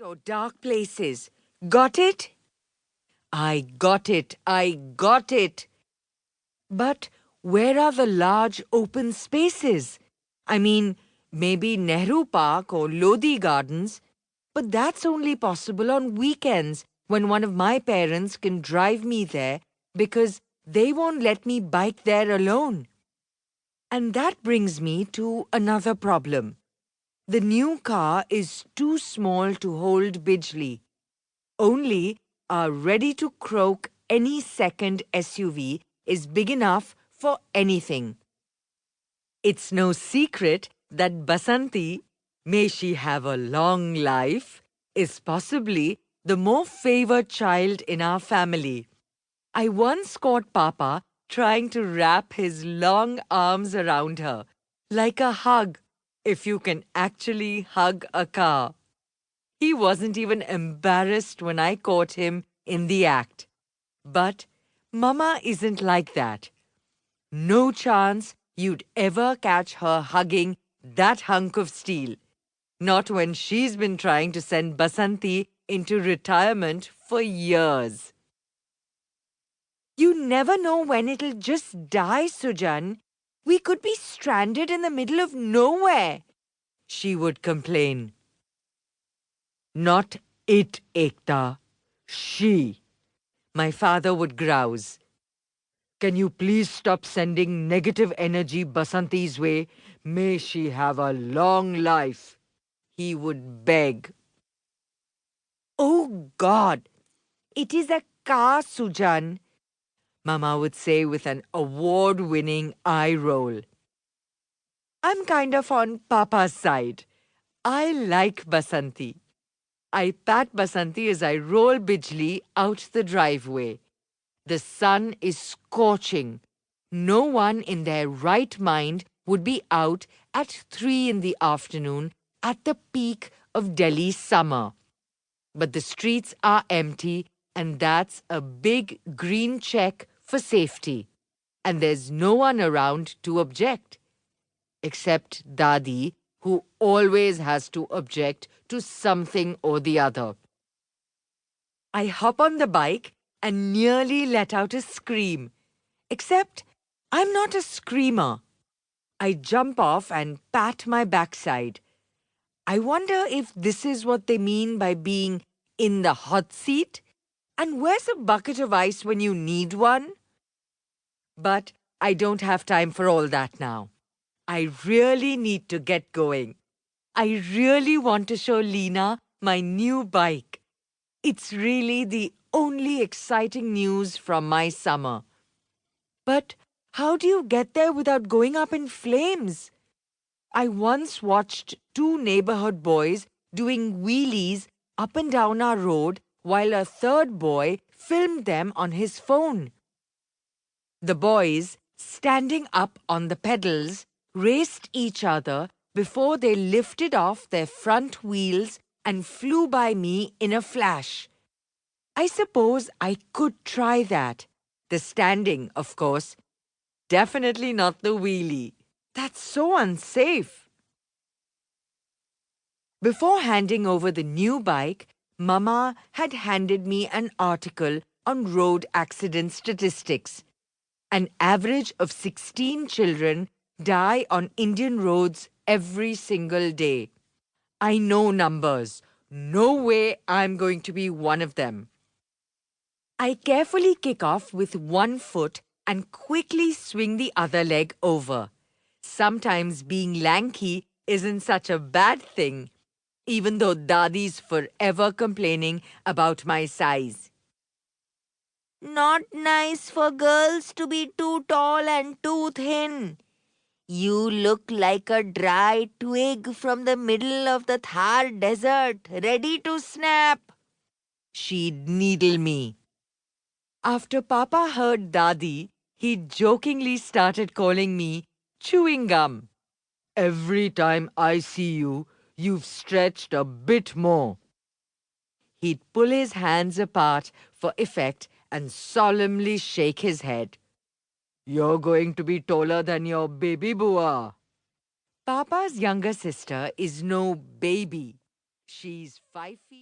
or dark places. Got it? I got it. I got it. But where are the large open spaces? I mean, maybe Nehru Park or Lodi Gardens, but that's only possible on weekends when one of my parents can drive me there because they won't let me bike there alone. And that brings me to another problem. The new car is too small to hold Bijli. Only a ready-to-croak any second SUV is big enough for anything. It's no secret that Basanti, may she have a long life, is possibly the more favored child in our family. I once caught Papa trying to wrap his long arms around her, like a hug, if you can actually hug a car. He wasn't even embarrassed when I caught him in the act. But Mama isn't like that. No chance you'd ever catch her hugging that hunk of steel. Not when she's been trying to send Basanti into retirement for years. You never know when it'll just die, Sujan. We could be stranded in the middle of nowhere, she would complain. Not it, Ekta. She. My father would grouse. Can you please stop sending negative energy Basanti's way? May she have a long life. He would beg. Oh God, it is a car, Sujan, Mama would say with an award-winning eye roll. I'm kind of on Papa's side. I like Basanti. I pat Basanti as I roll Bijli out the driveway. The sun is scorching. No one in their right mind would be out at 3 in the afternoon at the peak of Delhi's summer. But the streets are empty, and that's a big green check for safety. And there's no one around to object. Except Dadi, who always has to object to something or the other. I hop on the bike and nearly let out a scream. Except I'm not a screamer. I jump off and pat my backside. I wonder if this is what they mean by being in the hot seat? And where's a bucket of ice when you need one? But I don't have time for all that now. I really need to get going. I really want to show Lena my new bike. It's really the only exciting news from my summer. But how do you get there without going up in flames? I once watched two neighborhood boys doing wheelies up and down our road while a third boy filmed them on his phone. The boys, standing up on the pedals, raced each other before they lifted off their front wheels and flew by me in a flash. I suppose I could try that. The standing, of course. Definitely not the wheelie. That's so unsafe. Before handing over the new bike, Mama had handed me an article on road accident statistics. An average of 16 children die on Indian roads every single day. I know numbers. No way I'm going to be one of them. I carefully kick off with one foot and quickly swing the other leg over. Sometimes being lanky isn't such a bad thing, even though Dadi's forever complaining about my size. Not nice for girls to be too tall and too thin. You look like a dry twig from the middle of the Thar desert, ready to snap. She'd needle me. After Papa heard Dadi, he jokingly started calling me chewing gum. Every time I see you, you've stretched a bit more. He'd pull his hands apart for effect and solemnly shake his head. You're going to be taller than your baby Bua. Papa's younger sister is no baby. She's 5 feet.